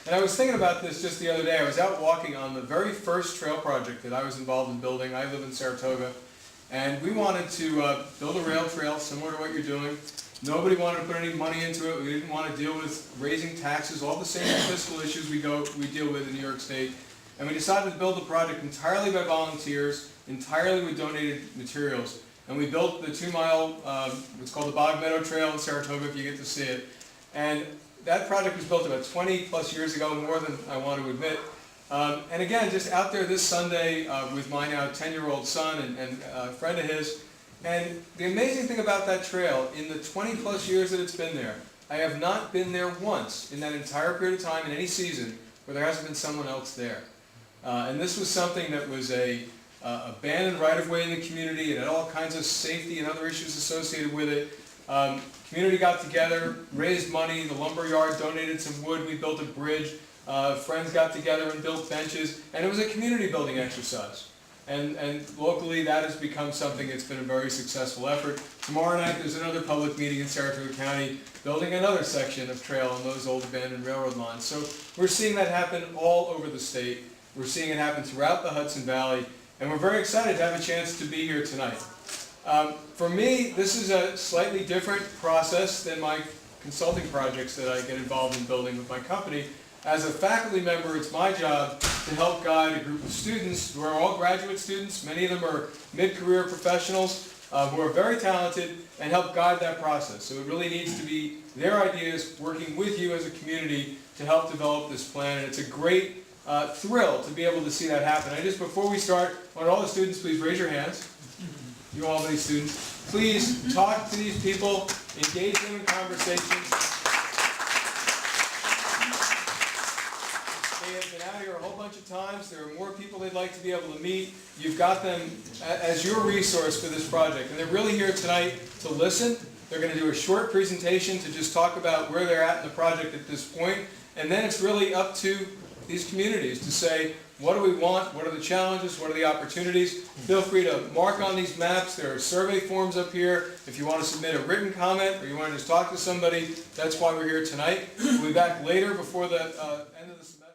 And I was thinking about this just the other day. I was out walking on the very first trail project that I was involved in building. I live in Saratoga. And we wanted to build a rail trail similar to what you're doing. Nobody wanted to put any money into it. We didn't want to deal with raising taxes, all the same fiscal issues we deal with in New York State. And we decided to build the project entirely by volunteers, entirely with donated materials. And we built the 2-mile, what's called the Bog Meadow Trail in Saratoga, if you get to see it. And that project was built about 20 plus years ago, more than I want to admit. And again, just out there this Sunday with my now 10-year-old son and a friend of his. And the amazing thing about that trail, in the 20 plus years that it's been there, I have not been there once in that entire period of time in any season where there hasn't been someone else there. And this was something that was a abandoned right-of-way in the community. It had all kinds of safety and other issues associated with it. Community got together, raised money, the lumber yard donated some wood, we built a bridge, friends got together and built benches, and it was a community building exercise. And locally that has become something that's been a very successful effort. Tomorrow night there's another public meeting in Saratoga County building another section of trail on those old abandoned railroad lines. So we're seeing that happen all over the state. We're seeing it happen throughout the Hudson Valley, and we're very excited to have a chance to be here tonight. For me, this is a slightly different process than my consulting projects that I get involved in building with my company. As a faculty member, it's my job to help guide a group of students who are all graduate students. Many of them are mid-career professionals who are very talented, and help guide that process. So it really needs to be their ideas working with you as a community to help develop this plan, and it's a great thrill to be able to see that happen. Before we start, I want all the students, please raise your hands. You Albany students, please talk to these people, engage them in conversations. They have been out here a whole bunch of times. There are more people they'd like to be able to meet. You've got them as your resource for this project, and they're really here tonight to listen. They're going to do a short presentation to just talk about where they're at in the project at this point, and then it's really up to these communities to say, what do we want, what are the challenges, what are the opportunities. Feel free to mark on these maps. There are survey forms up here. If you want to submit a written comment or you want to just talk to somebody, that's why we're here tonight. We'll be back later before the end of the semester.